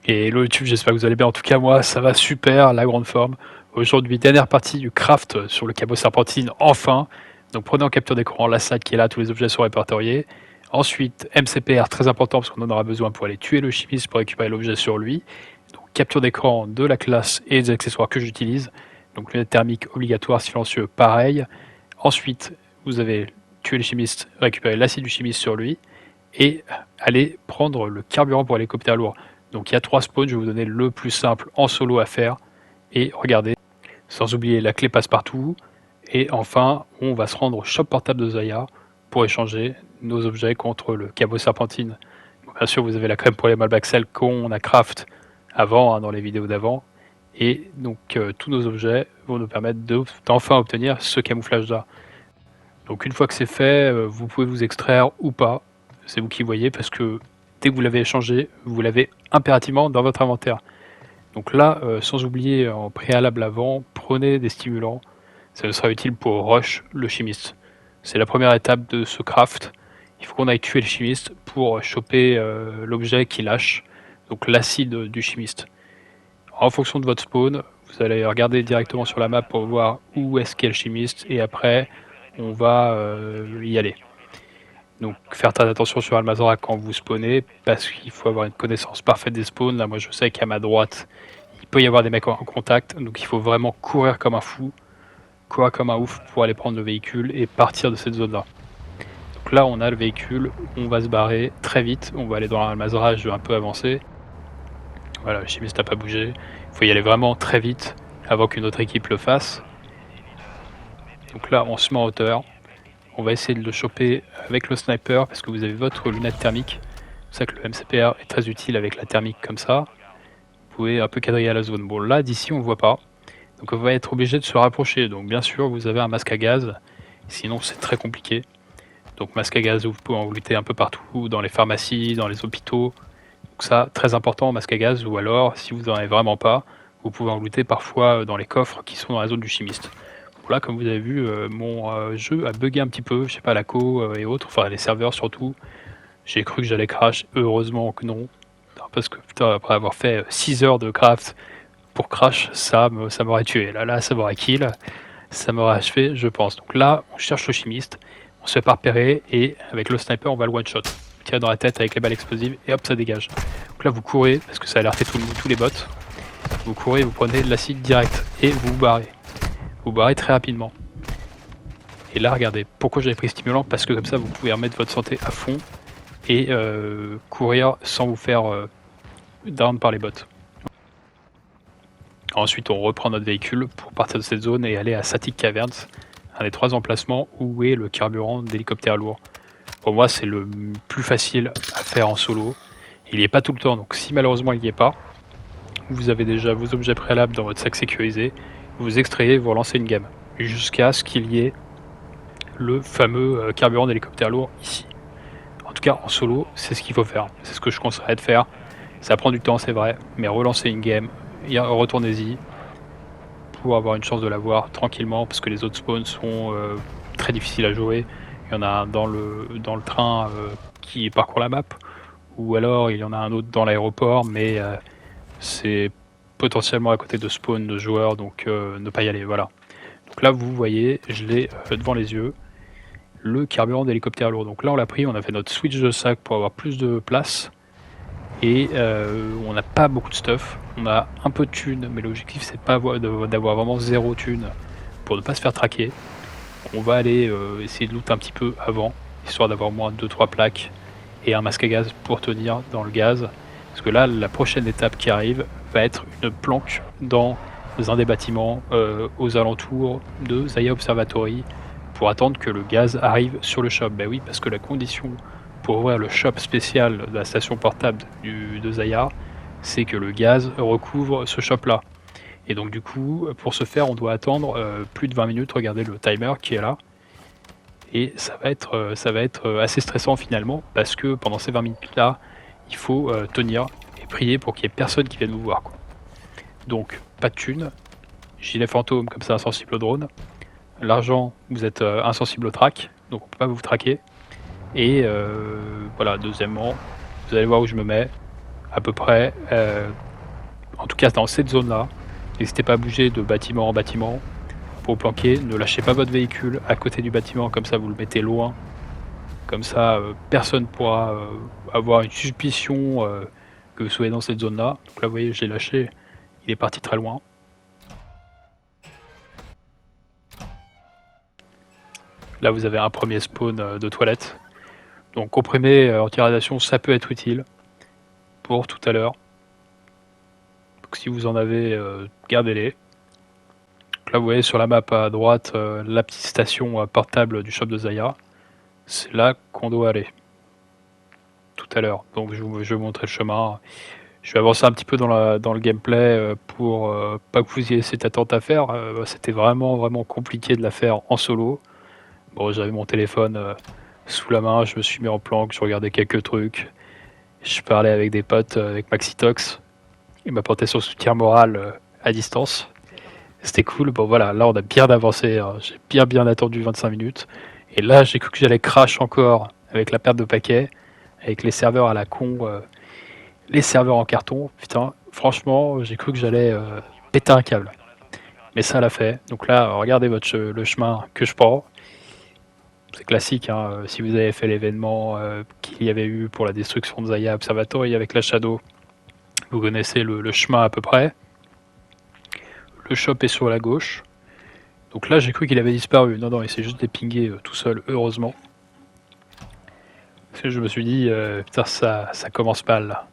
Et hello YouTube, j'espère que vous allez bien. En tout cas, moi, ça va super, la grande forme. Aujourd'hui, dernière partie du craft sur le cabot serpentine, enfin. Donc prenez en capture d'écran la salle qui est là, tous les objets sont répertoriés. Ensuite, MCPR, très important parce qu'on en aura besoin pour aller tuer le chimiste pour récupérer l'objet sur lui. Donc capture d'écran de la classe et des accessoires que j'utilise. Donc lunettes thermiques obligatoire, silencieux, pareil. Ensuite, vous avez tué le chimiste, récupérer l'acide du chimiste sur lui et aller prendre le carburant pour l'hélicoptère lourd. Donc il y a 3 spawns, je vais vous donner le plus simple en solo à faire. Et regardez, sans oublier la clé passe-partout. Et enfin, on va se rendre au shop portable de Zaya pour échanger nos objets contre le cabot serpentine. Donc, bien sûr, vous avez la crème pour les Malbaxel qu'on a craft avant, dans les vidéos d'avant. Et donc tous nos objets vont nous permettre d'enfin obtenir ce camouflage-là. Donc une fois que c'est fait, vous pouvez vous extraire ou pas. C'est vous qui voyez parce que dès que vous l'avez échangé, vous l'avez impérativement dans votre inventaire. Donc là, sans oublier en préalable avant, prenez des stimulants. Ça sera utile pour rush le chimiste. C'est la première étape de ce craft. Il faut qu'on aille tuer le chimiste pour choper l'objet qui lâche, donc l'acide du chimiste. En fonction de votre spawn, vous allez regarder directement sur la map pour voir où est-ce qu'est le chimiste et après on va y aller. Donc faire très attention sur Almazora quand vous spawnez parce qu'il faut avoir une connaissance parfaite des spawns. Là moi je sais qu'à ma droite il peut y avoir des mecs en contact, donc il faut vraiment courir comme un fou, courir comme un ouf pour aller prendre le véhicule et partir de cette zone là. Donc là on a le véhicule, on va se barrer très vite, on va aller dans Almazora, je vais un peu avancer. Voilà, le chimiste n'a pas bougé, il faut y aller vraiment très vite avant qu'une autre équipe le fasse. Donc là on se met en hauteur. On va essayer de le choper avec le sniper parce que vous avez votre lunette thermique. C'est pour ça que le MCPR est très utile avec la thermique comme ça. Vous pouvez un peu quadriller la zone. Bon là d'ici on ne voit pas. Donc on va être obligé de se rapprocher. Donc bien sûr vous avez un masque à gaz. Sinon c'est très compliqué. Donc masque à gaz vous pouvez en lutter un peu partout, dans les pharmacies, dans les hôpitaux. Donc ça très important masque à gaz, ou alors si vous n'en avez vraiment pas, vous pouvez en lutter parfois dans les coffres qui sont dans la zone du chimiste. Là, comme vous avez vu, mon jeu a bugué un petit peu, je sais pas, la co et autres, enfin les serveurs surtout. J'ai cru que j'allais crash, heureusement que non. Parce que putain, après avoir fait 6 heures de craft pour crash, ça m'aurait tué. Là, ça m'aurait kill, ça m'aurait achevé, je pense. Donc là, on cherche le chimiste, on se fait pas repérer et avec le sniper, on va le one shot. On tire dans la tête avec les balles explosives et hop, ça dégage. Donc là, vous courez, parce que ça a alerté tous les bots. Vous courez, vous prenez de l'acide direct et vous vous barrez. Vous barrez très rapidement. Et là, regardez, pourquoi j'avais pris stimulant? Parce que comme ça, vous pouvez remettre votre santé à fond et courir sans vous faire down par les bots. Ensuite, on reprend notre véhicule pour partir de cette zone et aller à Satic Caverns, un des 3 emplacements où est le carburant d'hélicoptère lourd. Pour moi, c'est le plus facile à faire en solo. Il n'y est pas tout le temps, donc si malheureusement il n'y est pas, vous avez déjà vos objets préalables dans votre sac sécurisé, vous extrayez, vous relancez une game, jusqu'à ce qu'il y ait le fameux carburant d'hélicoptère lourd ici. En tout cas, en solo, c'est ce qu'il faut faire. C'est ce que je conseillerais de faire. Ça prend du temps, c'est vrai, mais relancer une game, retournez-y pour avoir une chance de l'avoir tranquillement, parce que les autres spawns sont très difficiles à jouer. Il y en a un dans le train qui parcourt la map, ou alors il y en a un autre dans l'aéroport, mais c'est potentiellement à côté de spawn de joueurs, donc ne pas y aller, voilà. Donc là, vous voyez, je l'ai devant les yeux, le carburant d'hélicoptère lourd. Donc là, on l'a pris, on a fait notre switch de sac pour avoir plus de place, et on n'a pas beaucoup de stuff. On a un peu de thunes, mais l'objectif, c'est pas d'avoir vraiment 0 thunes pour ne pas se faire traquer. On va aller essayer de loot un petit peu avant, histoire d'avoir au moins 2-3 plaques et un masque à gaz pour tenir dans le gaz. Parce que là, la prochaine étape qui arrive va être une planque dans un des bâtiments aux alentours de Zaya Observatory pour attendre que le gaz arrive sur le shop. Ben oui, parce que la condition pour ouvrir le shop spécial de la station portable de Zaya, c'est que le gaz recouvre ce shop là. Et donc du coup, pour ce faire, on doit attendre plus de 20 minutes, regardez le timer qui est là. Et ça va être assez stressant finalement, parce que pendant ces 20 minutes là, il faut tenir et prier pour qu'il n'y ait personne qui vienne vous voir, quoi. Donc pas de thunes, gilet fantôme comme ça insensible au drone. L'argent, vous êtes insensible au track, donc on peut pas vous traquer. Et voilà, deuxièmement, vous allez voir où je me mets. à peu près. En tout cas dans cette zone-là. N'hésitez pas à bouger de bâtiment en bâtiment pour planquer. Ne lâchez pas votre véhicule à côté du bâtiment, comme ça vous le mettez loin. Comme ça, personne pourra avoir une suspicion que vous soyez dans cette zone-là. Donc là, vous voyez, j'ai lâché, il est parti très loin. Là, vous avez un premier spawn de toilettes. Donc comprimer anti-radiation, ça peut être utile pour tout à l'heure. Donc si vous en avez, gardez-les. Là, vous voyez sur la map à droite la petite station portable du shop de Zaya. C'est là qu'on doit aller. Tout à l'heure. Donc je vais vous montrer le chemin. Je vais avancer un petit peu dans le gameplay pour pas que vous ayez cette attente à faire. C'était vraiment compliqué de la faire en solo. Bon, j'avais mon téléphone sous la main, je me suis mis en planque, je regardais quelques trucs. Je parlais avec des potes, avec Maxitox. Il m'apportait son soutien moral à distance. C'était cool. Bon voilà, là on a bien avancé. J'ai bien attendu 25 minutes. Et là j'ai cru que j'allais crash encore avec la perte de paquets, avec les serveurs à la con, les serveurs en carton. Putain, franchement, j'ai cru que j'allais péter un câble. Mais ça l'a fait. Donc là, regardez le chemin que je prends. C'est classique, hein. Si vous avez fait l'événement qu'il y avait eu pour la destruction de Zaya Observatory avec la Shadow, vous connaissez le chemin à peu près. Le shop est sur la gauche. Donc là, j'ai cru qu'il avait disparu. Non, il s'est juste dépingué tout seul, heureusement. Parce que je me suis dit, putain, ça commence mal là.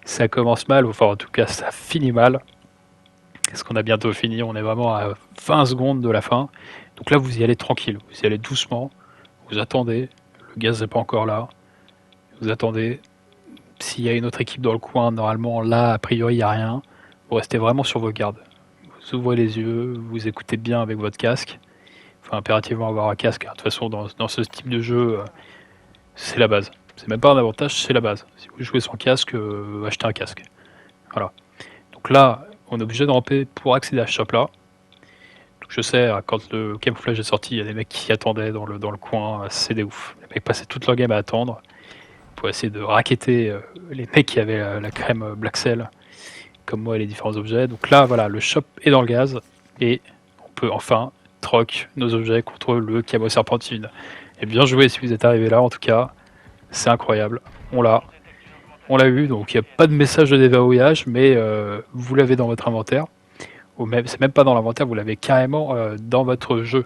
Ça commence mal, enfin en tout cas, ça finit mal. Parce qu'on a bientôt fini, on est vraiment à 20 secondes de la fin. Donc là, vous y allez tranquille, vous y allez doucement. Vous attendez, le gaz n'est pas encore là. Vous attendez. S'il y a une autre équipe dans le coin, normalement, là, a priori, il n'y a rien. Vous restez vraiment sur vos gardes. Vous ouvrez les yeux, vous écoutez bien avec votre casque. Il faut impérativement avoir un casque. De toute façon, dans ce type de jeu, c'est la base. C'est même pas un avantage, c'est la base. Si vous jouez sans casque, achetez un casque. Voilà. Donc là, on est obligé de ramper pour accéder à ce shop-là. Donc je sais, quand le camouflage est sorti, il y a des mecs qui attendaient dans le coin. C'est des ouf. Les mecs passaient toute leur game à attendre pour essayer de racketter les mecs qui avaient la crème Black Cell, comme moi et les différents objets. Donc là, voilà, le shop est dans le gaz et on peut enfin troc nos objets contre le camo serpentine. Et bien joué si vous êtes arrivé là, en tout cas, c'est incroyable. On l'a eu, donc il n'y a pas de message de déverrouillage, mais vous l'avez dans votre inventaire. Ou même, c'est même pas dans l'inventaire, vous l'avez carrément dans votre jeu.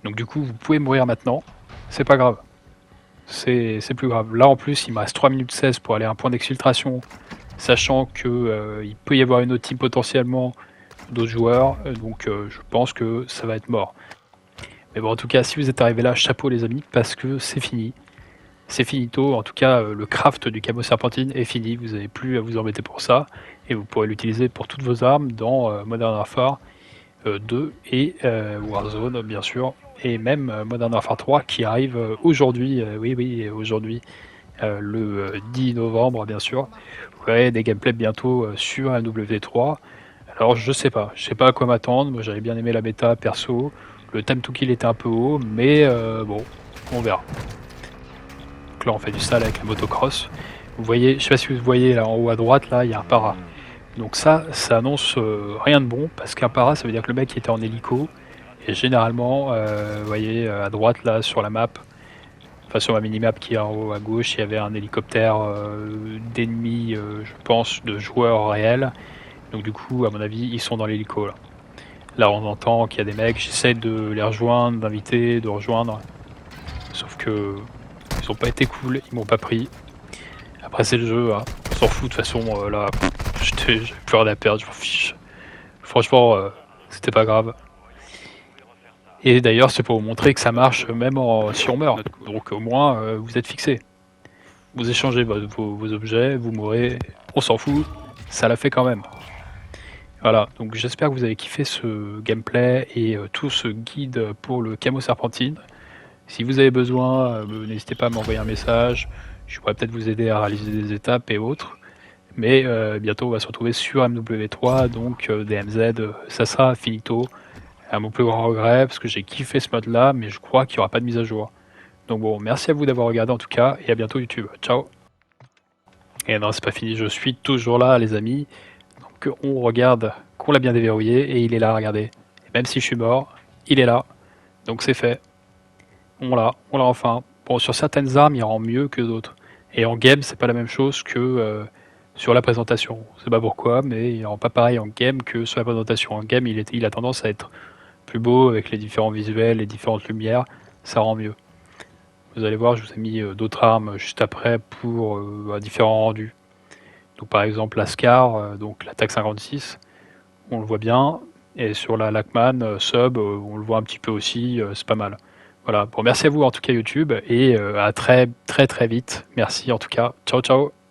Donc du coup, vous pouvez mourir maintenant, c'est pas grave. C'est plus grave. Là en plus, il me reste 3 minutes 16 pour aller à un point d'exfiltration, sachant que il peut y avoir une autre team potentiellement d'autres joueurs, donc je pense que ça va être mort. Mais bon, en tout cas, si vous êtes arrivé là, chapeau les amis, parce que c'est fini. C'est finito, en tout cas le craft du camo serpentine est fini, vous n'avez plus à vous embêter pour ça, et vous pourrez l'utiliser pour toutes vos armes dans Modern Warfare 2 et Warzone bien sûr, et même Modern Warfare 3 qui arrive aujourd'hui, oui, aujourd'hui, le 10 novembre bien sûr. Vous verrez des gameplays bientôt sur MW3. Alors je sais pas à quoi m'attendre, moi j'avais bien aimé la bêta perso, le time to kill était un peu haut, mais bon, on verra. Là on fait du sale avec la motocross. Vous voyez, je sais pas si vous voyez là en haut à droite, là il y a un para. Donc ça annonce rien de bon, parce qu'un para ça veut dire que le mec était en hélico, et généralement, vous voyez à droite là sur la map, enfin sur ma minimap qui est en haut à gauche, il y avait un hélicoptère d'ennemis, je pense, de joueurs réels. Donc du coup, à mon avis, ils sont dans l'hélico là. Là on entend qu'il y a des mecs, j'essaie de les rejoindre, d'inviter, de rejoindre. Sauf que ils ont pas été cool, ils m'ont pas pris. Après c'est le jeu, hein. On s'en fout de toute façon, là, j'ai plus rien à perdre, je m'en fiche. Franchement, c'était pas grave. Et d'ailleurs c'est pour vous montrer que ça marche même si on meurt. Donc au moins vous êtes fixé. Vous échangez vos objets, vous mourrez, on s'en fout, ça l'a fait quand même. Voilà, donc j'espère que vous avez kiffé ce gameplay et tout ce guide pour le camo serpentine. Si vous avez besoin, n'hésitez pas à m'envoyer un message. Je pourrais peut-être vous aider à réaliser des étapes et autres. Mais bientôt, on va se retrouver sur MW3, donc DMZ, ça sera finito. À mon plus grand regret, parce que j'ai kiffé ce mode-là, mais je crois qu'il n'y aura pas de mise à jour. Donc bon, merci à vous d'avoir regardé en tout cas, et à bientôt YouTube. Ciao! Et non, c'est pas fini, je suis toujours là, les amis. Donc on regarde qu'on l'a bien déverrouillé, et il est là, regardez. Et même si je suis mort, il est là. Donc c'est fait. On l'a enfin. Bon, sur certaines armes, il rend mieux que d'autres. Et en game, c'est pas la même chose que sur la présentation. Je sais pas pourquoi, mais il rend pas pareil en game que sur la présentation. En game, il a tendance à être plus beau avec les différents visuels, les différentes lumières. Ça rend mieux. Vous allez voir, je vous ai mis d'autres armes juste après pour différents rendus. Donc par exemple la Scar, donc l'attaque 56, on le voit bien. Et sur la Lachman sub, on le voit un petit peu aussi, c'est pas mal. Voilà, bon merci à vous en tout cas YouTube, et à très très très vite. Merci en tout cas, ciao ciao.